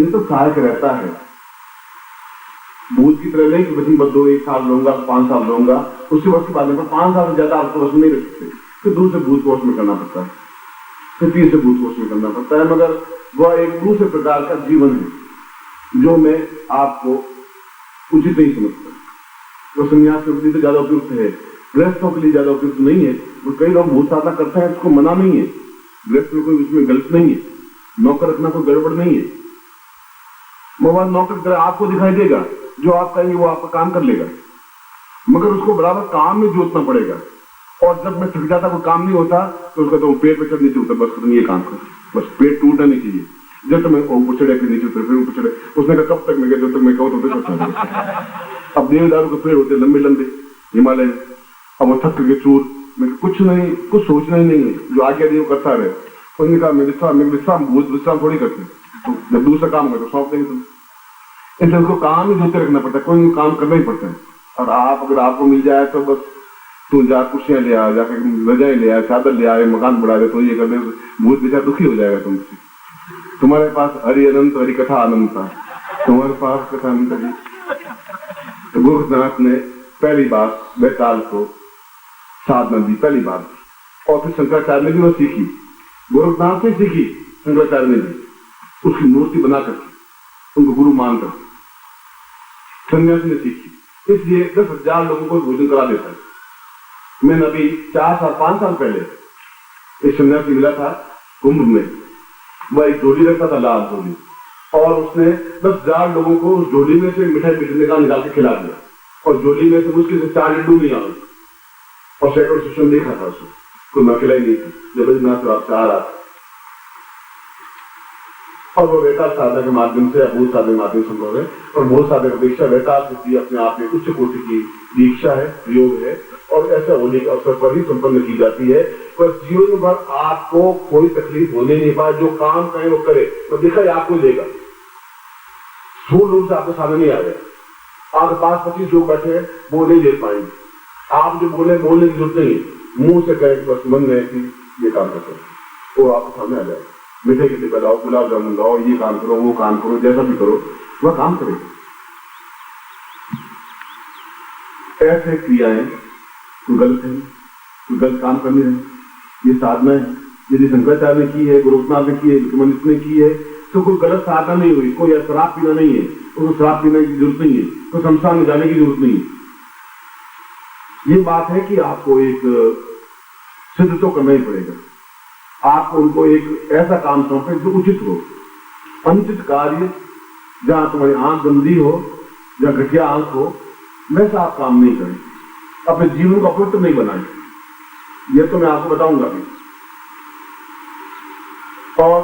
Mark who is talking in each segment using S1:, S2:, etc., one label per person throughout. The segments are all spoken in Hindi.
S1: तो सहायक रहता है। भूत की तरह नहीं कि वचन बद्ध 1 साल लूंगा 5 साल लूंगा, उससे वक्त बाद में 5 साल से ज्यादा आपको वश नहीं रख सकते, फिर दूसरे भूत को वश में करना पड़ता है, फिर तीसरे भूत को वश में करना पड़ता है। मगर वह एक दूसरे प्रकार का जीवन है जो मैं आपको उचित नहीं समझता। वो संन्यास के लिए तो ज्यादा उपयुक्त है, गृहस्थों के लिए ज्यादा उपयुक्त नहीं है। और कई लोग भूत साधना करते हैं, उसको मना नहीं है, गृहस्थ में कोई उसमें गलत नहीं है, नौकर रखना कोई गड़बड़ नहीं है। मोबाइल नौकर आपको दिखाई देगा, जो आप कहेंगे वो आपका काम कर लेगा, मगर उसको बराबर काम में जोतना पड़ेगा। और जब मैं थक जाता कोई काम नहीं होता तो उसका तो पेट पे चढ़ नीचे उतर, बस खत्म, ये काम कर, बस पेट टूटना नहीं चाहिए। जब तक मैं ऊपर चढ़े फिर नीचे उतर, फिर ऊपर चढ़े। उसने कहा कब तक मैं, जब तक मैं कहूँ तो अब देवदारू के पेड़ होते लंबे लंबे हिमालय में, अब वो थक के चूर, मैं कुछ नहीं, कुछ सोचना ही नहीं है, जो आज्ञा दी वो करता रहे। उन्होंने कहा मैं विश्राम थोड़ी करते, तो जब दूसरा काम होगा तो सौंप देंगे तुम। इसलिए उसको काम ही जोते रखना पड़ता है, कोई काम करना ही पड़ता है। और आप अगर आपको मिल जाए तो बस तू जा कुर्सियां ले आ, जाकर रजाई ले आ, चादर ले आए, मकान बढ़ा दे, तो ये कर दे, भूत बेचारा दुखी हो जाएगा तुमसे। तुम्हारे पास हरि अनंत हरि कथा अनंत था, तुम्हारे पास कथा अनंत है। तो गोरखनाथ ने पहली बार बैताल को साधना दी, पहली बार, और फिर शंकराचार्य ने भी वो सीखी, गोरखनाथ से सीखी शंकराचार्य ने भी, उसकी मूर्ति बनाकर उनको गुरु मानकर सन्यासी ने सीखी। इसलिए 10,000 लोगों को भोजन करा देता है। मैंने अभी 4 साल 5 साल पहले एक सन्यासी मिला था कुंभ में, वह एक झोली रखता था, लाल झोली, और उसने 10,000 लोगों को उस झोली में से मिठाई निकाल के खिला दिया, और झोली में से मुश्किल से 4 लड्डू नहीं आए, और सैकड़ों शिष्यों देखा था उसको, कोई मैं खिलाई नहीं थी, जब बद्रीनाथ से आ रहा था। और वो वेताल साधना के माध्यम से, भूत साधना के माध्यम से संभव है। और भूत साधना की दीक्षा वेताल से अपने आप में उच्च कोटि की दीक्षा है, योग है, और ऐसा होने के अवसर पर ही संपन्न की जाती है। पर जीवन भर आपको कोई तकलीफ होने नहीं पाए, जो काम करें वो करे, तो दिखाई आपको देगा, स्थूल रूप से आपको सामने नहीं आएगा। आपके पास 25 लोग बैठे हैं, वो नहीं दे पाएंगे, आप जो बोलने की जरूरत नहीं है, मुंह से कहें बस मन में कि ये काम करते हैं, वो आपके सामने आ जाएगा। मीठे के डिब्बा लाओ, गुलाब जामुन लाओ, ये काम करो, वो काम करो, जैसा भी करो वह काम करेगा। ऐसे क्रियाएं गलत है, गलत काम करनी है, ये साधना है। यदि शंकराचार्य ने की है, गोरखनाथ ने की है, विक्रमादित्य ने की है, तो कोई गलत साधना नहीं हुई। कोई शराब पीना नहीं है, उसको शराब पीने की जरूरत नहीं है, कोई शमशान में जाने की जरूरत नहीं है। ये बात है कि आपको एक सिद्ध तो करना ही पड़ेगा। आप उनको एक ऐसा काम सौंपे जो उचित हो। अनुचित कार्य, जहां तुम्हारी आंख गंदी हो, जहां घटिया आंख हो, वैसा आप काम नहीं करें, अपने जीवन को अपवित्र नहीं बनाएं। यह तो मैं आपको बताऊंगा भी। और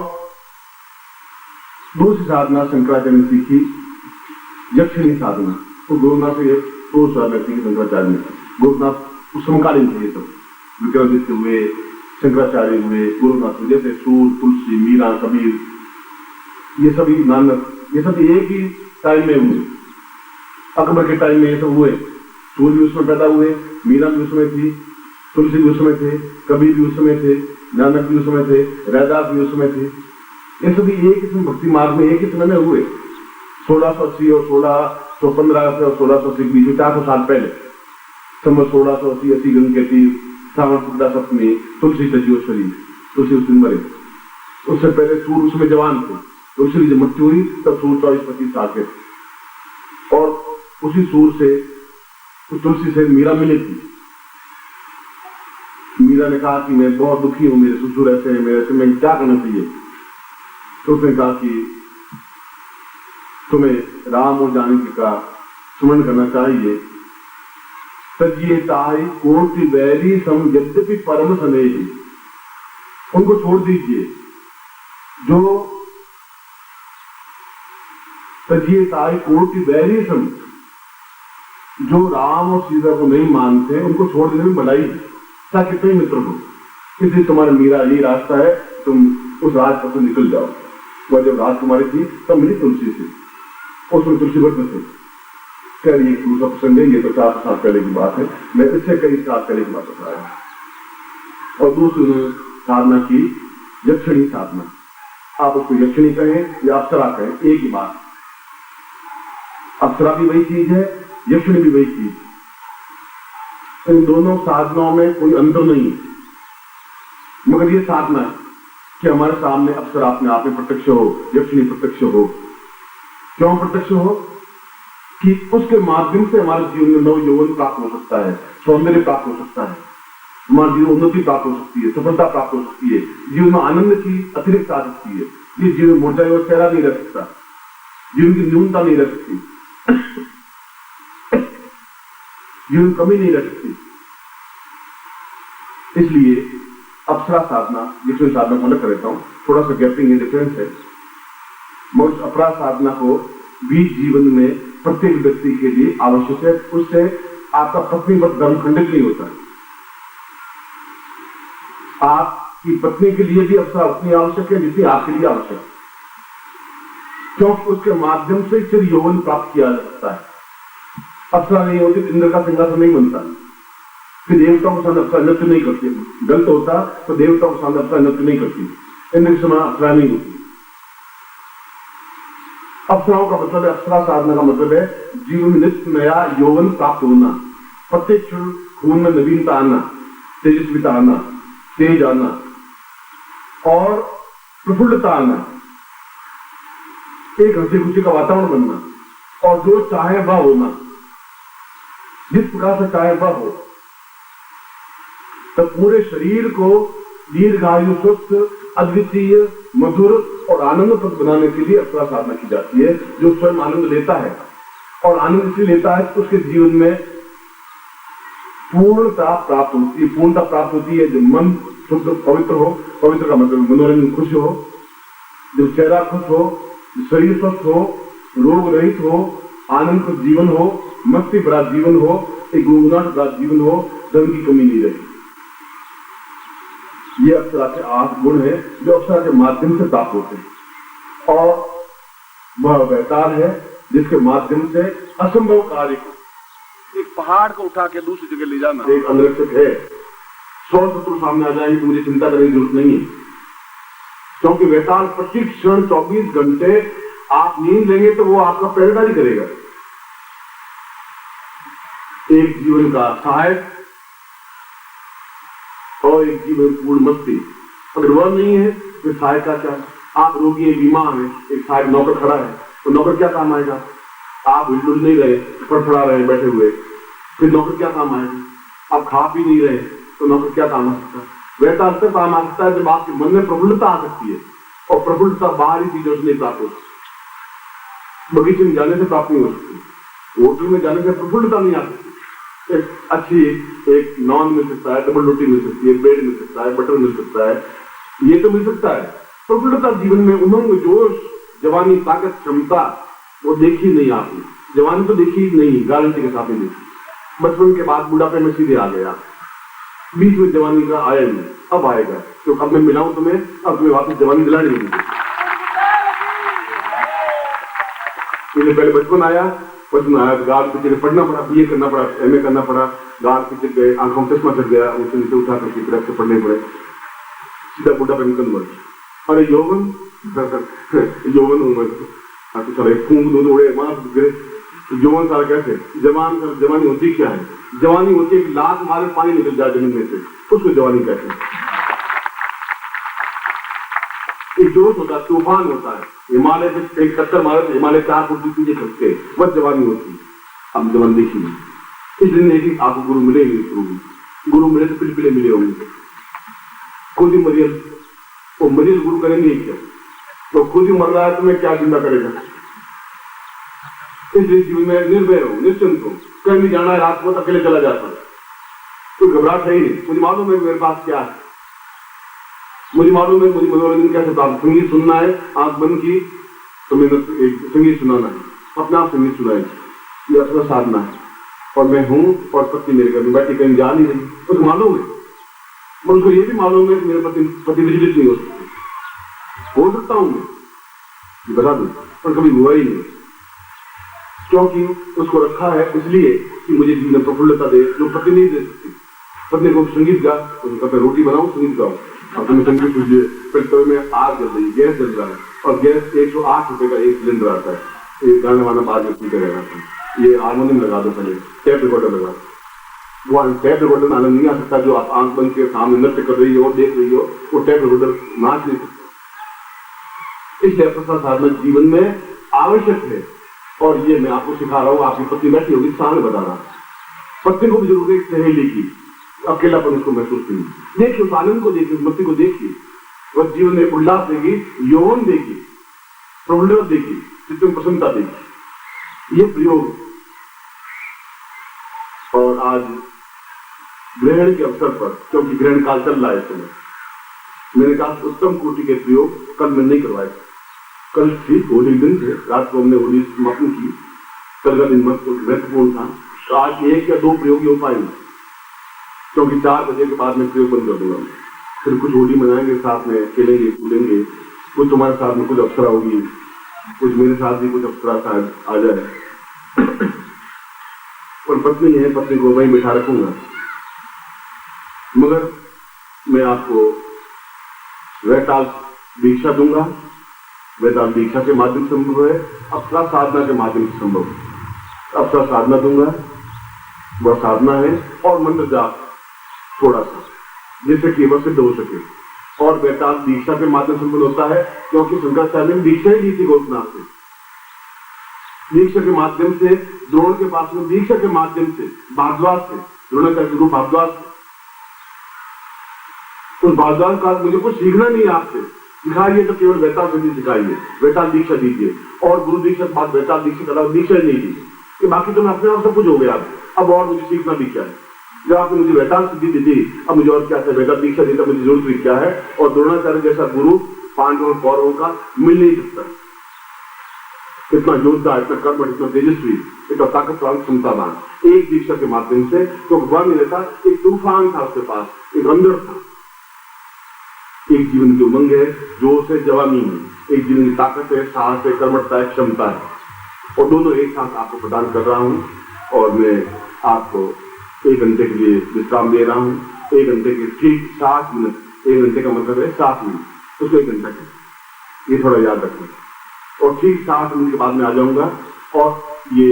S1: दूसरी साधना शंकराचार्य ने सीखी, यक्षिणी साधना, तो गोरखनाथ से तो साधना सीखी शंकराचार्य ने। गोरखनाथ उस समकालीन थे, ये सब विक्रमादित्य हुए, शंकराचार्य हुए, गोरखनाथ हुए, जैसे सूर, तुलसी, मीरा, कबीर, ये सभी नानक, ये सब एक ही टाइम में हुए। अकबर के टाइम में ये सब हुए। सूर भी उसमें पैदा हुए, मीरा भी उसमें थी, तुलसी भी उसमें थे, कबीर भी उसमें थे, नानक भी उसमें थे, रैदास भी उसमें थे। ये सभी एक ही भक्ति मार्ग में एक ही समय में हुए। 1680 और 1615 से और 1680 के बीच में 400 साल पहले, संवत 1680 गंग के तीर, श्रावण शुक्ला सप्तमी, तुलसी सजीवश्वरी, तुलसी उस दिन मरे। उससे पहले सूर उसमें जवान थे, तुलसी की जब मृत्यु हुई तब सूर 24-25 साल के थे। और उसी सूर से, उस तुलसी से मीरा मिली थी। मीरा ने कहा कि मैं बहुत दुखी हूं, मेरे ससुर ऐसे हैं, मेरे ऐसे, मैं क्या करना चाहिए? तो उसने कहा कि तुम्हें राम और जानकी का स्मरण करना चाहिए। तजिए ताई कोटि वैरी सम यद्यपि परम स्नेही, उनको छोड़ दीजिए। जो तजिए ताई कोटि वैरी सम, जो राम और सीता को नहीं मानते, उनको छोड़ देने में भलाई, चाहे कितने मित्र हो। इसलिए तुम्हारे मीरा यही रास्ता है, तुम उस राजपथ से निकल जाओ। वह जब राजकुमारी थी तब मिली तुलसी से, उसमें तुलसी व्रत थे। कह रही है दूसरा प्रसंग है, ये तो 400 साल पहले की बात है, मैं इससे कई साल पहले की बात बता रहा हूं। और दूसरी साधना की यक्षिणी साधना, आप उसको यक्षिणी कहें या अप्सरा कहें, एक ही बात। अप्सरा भी वही चीज है, यक्षिणी भी वही चीज है। इन दोनों साधनाओं में कोई अंतर नहीं है, मगर ये साधना है कि हमारे सामने अप्सरा अपने आप में प्रत्यक्ष हो, यक्षिणी प्रत्यक्ष हो। क्यों प्रत्यक्ष हो? कि उसके माध्यम से हमारे जीवन में नव यौवन प्राप्त हो सकता है, सौंदर्य प्राप्त हो सकता है, हमारे जीवन में उन्नति प्राप्त हो सकती है, सफलता प्राप्त हो सकती है, जीवन में आनंद की अतिरिक्त आ सकती है। ये जीवन मुरझाया हुआ चेहरा नहीं रह सकता, जीवन की न्यूनता नहीं रह सकती, जीवन कमी नहीं रह सकती। इसलिए अप्सरा साधना, जिसमें साधना को अलग कर देता हूं, थोड़ा सा गैपिंग है, डिफरेंस है। मगर अपरा साधना को भी जीवन में प्रत्येक व्यक्ति के लिए आवश्यक है। उससे आपका पत्नीवत धर्म खंडित नहीं होता है। आपकी पत्नी के लिए भी अप्सरा उतनी आवश्यक है जितनी आपके लिए आवश्यक है, क्योंकि उसके माध्यम से फिर यौवन प्राप्त किया जा सकता है। अप्सरा नहीं होती तो इंद्र का सिंहासन नहीं बनता, फिर देवताओं के सामने अप्सरा नृत्य नहीं करती। गलत होता तो देवताओं के सामने अप्सरा नृत्य नहीं करती, इंद्र के समान अप्सरा नहीं होती। अप्सराओं का मतलब है, अप्सरा साधना का मतलब है जीवन में नित्य नया यौवन प्राप्त होना, प्रत्येक क्षण खून में नवीनता आना, तेजस्विता आना, तेज आना और प्रफुल्लता आना, एक हंसी खुशी का वातावरण बनना और जो चाहे वह होना, जिस प्रकार से चाहे वह हो। तब पूरे शरीर को दीर्घायु, स्वस्थ, अद्वितीय, मधुर और आनंदप्रद बनाने के लिए अप्सरा साधना की जाती है। जो स्वयं आनंद लेता है, और आनंद इसलिए लेता है कि उसके जीवन में पूर्णता प्राप्त होती है। पूर्णता प्राप्त होती है जब मन शुद्ध पवित्र हो, पवित्र का मतलब मनोरंजन खुश हो, जब चेहरा खुश हो, शरीर स्वस्थ हो, रोग रहित हो, आनंद का जीवन हो, मस्ती भरा जीवन हो, एक गुणगुनाहट भरा जीवन हो, धन की कमी नहीं रही। ये अप्सरा के 8 गुण है जो अप्सरा के माध्यम से प्राप्त होते हैं। और वह अवतार है जिसके माध्यम से असंभव कार्य को, एक पहाड़ को उठा के दूसरी जगह ले जाना, एक अंगरक्षक है। 100 शत्रु सामने आ जाएंगे तो मुझे चिंता करने की जरूरत नहीं है, क्योंकि वेताल प्रति क्षण 24 घंटे आप नींद लेंगे तो वो आपका पहरेदारी करेगा। एक जीवन का सहायक और एक जीवन पूर्ण मस्ती। अगर वह नहीं है तो सहायक का क्या? आप रोगी है, बीमार है, एक सहायक नौकर खड़ा है तो नौकर क्या काम आएगा? आप हिलडुल नहीं रहे, फड़फड़ा रहे बैठे हुए, फिर नौकर क्या काम आएगा? आप खा पी नहीं रहे तो नौकर क्या काम आ सकता है? वैसा अंतर काम आ सकता है जब आपके मन में प्रफुल्लता आ सकती है, और प्रफुल्लता बाहरी चीजों से नहीं प्राप्त हो सकती। बगीचे में जाने से प्राप्त नहीं हो सकती, होटल में जाने से प्रफुल्लता नहीं आ सकती। एक अच्छी एक नॉन मिल सकता है, डबल रोटी मिल सकती है, ब्रेड मिल सकता है, बटर मिल सकता है, ये तो मिल सकता है। प्रफुल्लता जीवन में उमंग, जोश, जवानी, ताकत, क्षमता वो देखी नहीं आपने। जवानी तो देखी नहीं, गारंटी के साथ नहीं देखी। बचपन के बाद बुढ़ापे में सीधे आ गया, बीच में जवानी का आया नहीं, अब आएगा। तो अब मैं मिलाऊं तुम्हें, अब तुम्हें वापस जवानी दिलानी नहीं। पहले बचपन आया गार्ड पीछे पढ़ना पड़ा, बीए करना पड़ा, एमए करना पड़ा, गार्ड पीछे गए, आंखों में चश्मा चढ़ गया, उसे नीचे उठा करके फिर से पढ़ने पड़े, सीधा बुढ़ापे में कन्वर्ट। अरे यौवन यौवन उम्र तो सारे फूंक दूध उड़े मार गए। तो यौवन सारा कैसे? जवानी होती क्या है? जवानी होती है कि लात मारे पानी निकल जाए जमीन में से, उसको जवानी कहते हैं। एक जोश होता है, तूफान होता है, हिमालय में एक टक्कर मारे, हिमालय 4 फुट की चीजें खसके, वह जवानी होती है। अब जवान देखी नहीं, इसलिए कि आपको गुरु मिले ही नहीं। गुरु मिले तो पिलपिले मिले होंगे, खुद ही मरियल, वो मरियल गुरु करेंगे क्या? तो खुद ही मर रहा है तो मैं क्या चिंता करेगा? इसलिए जीवन में निर्भय हो, निश्चिंत हो, कहीं भी जाना है रात को अकेले चला जाता है तो घबराहट है ही नहीं। मुझे मालूम है मेरे पास क्या है, मुझे मालूम है मुझे मनोरंजन कैसे प्राप्त। संगीत सुनना है, आंख बंद की तो मैंने संगीत सुनाना है, अपने आप संगीत सुनाए, ये अपना साधना है। और मैं हूँ और पत्नी मेरे घर में बैठी कहीं जा नहीं रही, उसको मालूम है। उनको ये भी मालूम है कि मेरे पति विचलित नहीं हो सकते। हो सकता हूं मैं, बता दूं, पर कभी हुआ ही नहीं, क्योंकि उसको रखा है इसलिए कि मुझे जीवन में प्रफुल्लता दे, जो पत्नी नहीं दे सकती। पत्नी को संगीत गा, उनका मैं रोटी बनाऊं, संगीत गाऊं, तुम संकेत कीजिए, फिर तवे में आग जल रही, गैस जल रहा है और गैस 108 रुपए का एक सिलेंडर आता है। ये गाना वाना बाद में सुनते रहेगा। ये हारमोनियम लगा दो, पहले टेप रिकॉर्डर लगा। वो टेप रिकॉर्डर में आनंद नहीं आ सकता जो आप आंख बंद के सामने नृत्य कर रही हो, देख रही हो, वो टेप रिकॉर्डर नाच नहीं सकता। इस टाइप का साधना जीवन में आवश्यक है और ये मैं आपको सिखा रहा हूँ। आपकी पत्नी बैठी होगी सामने बता रहा, पत्नी को भी जरूरत है एक सहेली की, अकेलापन उसको महसूस नहीं। देखिए उस आनंद को देखिए, उस मत्ती को देखिए, वह जीवन में उल्लास देगी, यौवन देगी, प्रफुल्लता देगी, जिसमें प्रसन्नता देगी। ये प्रयोग और आज ग्रहण के अवसर पर, क्योंकि ग्रहण काल चल रहा है इस समय, मैंने कहा उत्तम कोटि के प्रयोग कल मैं नहीं करवाए। कल थी होली दिन थे, रात को हमने होली समापन की, कल का दिन महत्वपूर्ण था। तो आज 1 या 2 प्रयोग हो पाएंगे, क्योंकि 4 बजे के बाद में प्रयोग बंद कर दूंगा। फिर कुछ होली मनाएंगे, साथ में खेलेंगे कूदेंगे, कुछ तुम्हारे साथ में कुछ अप्सरा होगी, कुछ मेरे साथ भी कुछ अप्सरा शायद आ जाए। और पत्नी है, पत्नी को वहीं बैठा रखूंगा। मगर मैं आपको वैताल दीक्षा दूंगा। वैताल दीक्षा के माध्यम से संभव है, अप्सरा साधना के माध्यम से संभव है। अप्सरा साधना दूंगा, वह साधना है, और मंत्र जाप थोड़ा सा, जिससे कि वह सिद्ध हो सके। और वैताल दीक्षा के माध्यम से होता है, क्योंकि शंकराचार्य ने दीक्षा ही दी थी गोपनाथ से। दीक्षा के माध्यम से द्रोण के पास में, दीक्षा के माध्यम से भारद्वाज से, द्रोणाचार्य गुरु भारद्वाज से। उस भारद्वाज का मुझे कुछ सीखना नहीं है आपसे, सिखाइए तो केवल वैताल सिद्धि सिखाइए, वैताल दीक्षा दीजिए। और गुरु दीक्षा के बाद वैताल दीक्षा के अलावा दीक्षा नहीं दी कि बाकी तो मैं अपने आप सब कुछ हो गया। अब और मुझे सीखना भी क्या है? जब आपने मुझे वैताल सिद्धि दी थी, अब मुझे और क्या है? वैताल दीक्षा दी, मुझे जरूरत भी क्या है? और द्रोणाचार्य जैसा गुरु पांडवों और कौरवों का मिल नहीं सकता। इतना योद्धा, इतना कर्मठ, इतना तेजस्वी, इतना ताकतवान, क्षमतावान, एक दीक्षा के माध्यम से। तो भगवान ने देखा एक तूफान था उसके पास, एक अंदर था, एक जीवन की उमंग है, जोश है, जवानी है, एक जीवन की ताकत है, साहस है, कर्मठता है, क्षमता है, और दोनों एक साथ आपको प्रदान कर रहा हूं। और मैं आपको 1 घंटे के लिए विश्राम दे रहा हूं। 1 घंटे के ठीक 60 मिनट, 1 घंटे का मतलब है 60 मिनट, उसको 1 घंटा के, ये थोड़ा याद रखना। और ठीक 60 मिनट के बाद में आ जाऊंगा और ये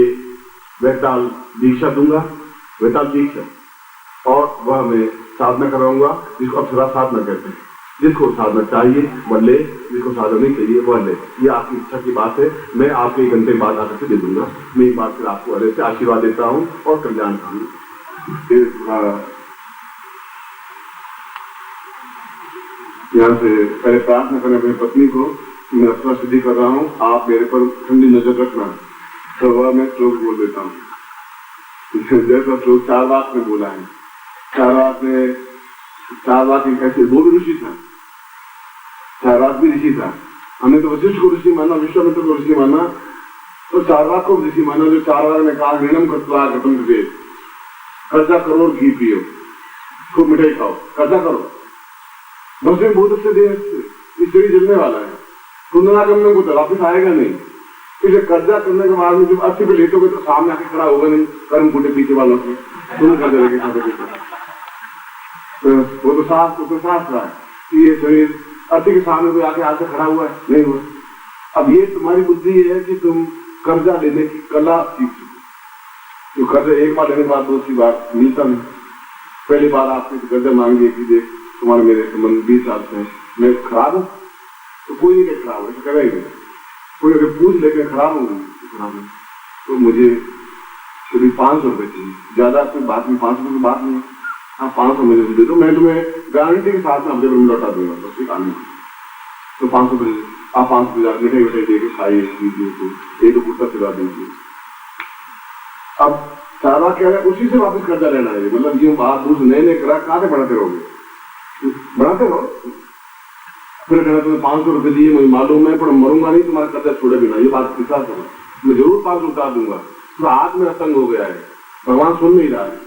S1: वैताल दीक्षा दूंगा, वैताल दीक्षा, और वह मैं साधना कराऊंगा, जिसको अप्सरा साधना कहते हैं। जिसको साधना चाहिए वह ले, जिसको साधना नहीं चाहिए वह ले। ये आपकी इच्छा की बात है। मैं आपके 1 घंटे बाद आकर के दे दूंगा। मैं एक बार फिर आपको अरे से आशीर्वाद देता हूँ और कल्याण चाहूँ। यहाँ से पहले प्रार्थना करें अपनी पत्नी को, मैं अप्सरा सिद्धि कर रहा हूँ, आप मेरे पर ठंडी नजर रखना। तो वह मैं श्लोक बोल देता हूँ, जैसा श्लोक चारवाक में बोला है। चारवाक में, चारवाक एक ऐसे, वो भी ऋषि था, चारवाक भी ऋषि था। हमने तो वशिष्ठ को ऋषि माना, विश्वामित्र को ऋषि माना, तो चारवाक को ऋषि माना। जो चारवाक ने कहा ऋणम कर्तव्य घटम कृते, कर्जा करो और घी पियो, खूब मिठाई खाओ, कर्जा करो। दूसरे बहुत अच्छे दिन, इस शरीर जलने वाला है, पुनरागमन को तो वापिस आएगा नहीं। इसलिए कर्जा करने के बाद में जब 80 पे लेटोगे तो सामने आके खड़ा होगा नहीं, कर्म कूटे पीछे वालों से तुम कर्जा लेके खाते। वो तो साफ रहा है कि ये शरीर 80 के सामने कोई आके आके खड़ा हुआ है, नहीं हुआ। अब ये तुम्हारी बुद्धि है कि तुम कर्जा लेने की कला सीख चुके। तो कर्जा एक बार लेने के बाद दूसरी बार मिलता नहीं। पहली बार आपने कर्जा मांगी कि देख तुम्हारे मेरे संबंध 20 साल से, मैं खराब हूँ, तो कोई नहीं खराब है, करेगा ही नहीं। कोई अगर पूछ लेकर खराब हूँ तो मुझे कभी 500 रुपए चाहिए, ज्यादा कोई बात नहीं, 500 की बात नहीं। हाँ 500 मुझे दे दो, मैं तुम्हें गारंटी के साथ में अपने रूम लौटा दूंगा, बस एक आने। तो 500 रुपए आप 500 रुपए मिठाई मिठाई देके खाइए, एक दो कुर्ता सिला दीजिए। अब सारा कह रहा है उसी से वापस कर्जा लेना है, मतलब जो बात दूसरे नए नए करा, कहाँ से बढ़ाते रहोगे? बढ़ाते रहो। फिर कहना तुम्हें 500 रुपए दिए, मुझे मालूम है, पर मरूंगा नहीं, तुम्हारा कर्जा छोड़े बिना, ये बात विश्वास करो, मैं जरूर 500 उतार दूंगा। तो हाथ में तंग हो गया है, भगवान सुन नहीं रहा है।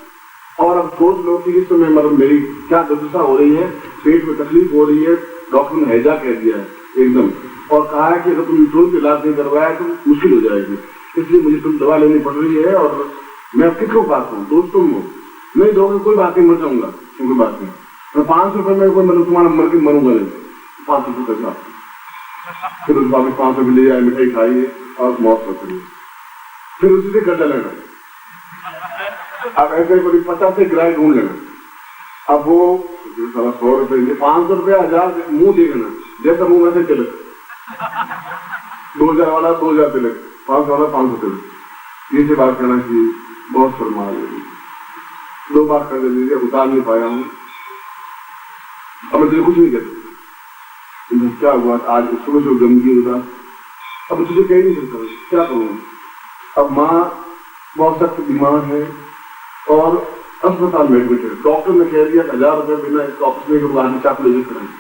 S1: और अब सोच लो कि इस समय मतलब मेरी क्या दुर्दशा हो रही है, पेट में तकलीफ हो रही है, डॉक्टर ने हैजा कह दिया है एकदम, और कहा है कि अगर तुम तुरंत इलाज नहीं करवाया तो मुश्किल हो जाएगी, इसलिए मुझे तुम दवा लेनी पड़ रही है। और मैं अब किसको पास हूँ? दोस्तों हूँ, नहीं दोगे कोई बात नहीं, मर जाऊंगा, कोई बात नहीं। तो 500 रुपए में कोई मतलब तुम्हारा मर के मरूंगा नहीं, 500 रुपए का। फिर उस बात में 500 भी ले आए, मिठाई खाइए और मौत करिए, फिर उसी से गड्ढा लेना। अब ऐसे कोई 50 से ग्राह ढूंढ लेना। अब वो 100 रुपए 500 रुपया 1000 मुंह देना, जैसा मुंह वैसे चले। 2000 वाला 2000 तिलक, 500 वाला 500 तिलक, ये से बात करना चाहिए। बहुत शर्मा आ गई, 2 बार कर दीजिए, उतार नहीं पाया हूँ। अब मैं तुझे कुछ नहीं कहता क्या हुआ आज सुबह से गमगी उदास, अब तुझे कह नहीं सकता क्या करूँ। अब माँ बहुत सख्त बीमार है और अस्पताल में एडमिट है। डॉक्टर ने कह दिया 1000 रुपए बिना इसका ऑपरेशन के बाद चाकू लेकर कराएंगे।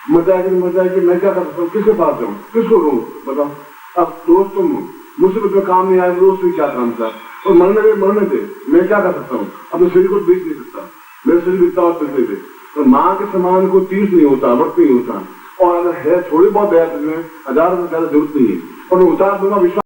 S1: मजा आएगी, मैं क्या कर सकता हूँ, किसके पास जाऊँ, किसको कहूँ बताओ। अब दोस्त तुम मुसीबत में काम नहीं आए, दोस्त भी क्या काम था, और मरने दे, मैं क्या कर सकता हूँ। अपने शरीर को बेच नहीं सकता, मेरे शरीर बिकता और पैसे दे। तो माँ के समान को तीर्थ नहीं होता, व्रत नहीं होता। और अगर है थोड़ी बहुत दया तुझमें, 1000 रुपए ज्यादा जरूरत नहीं है, और मैं उतार दूंगा विश्वास।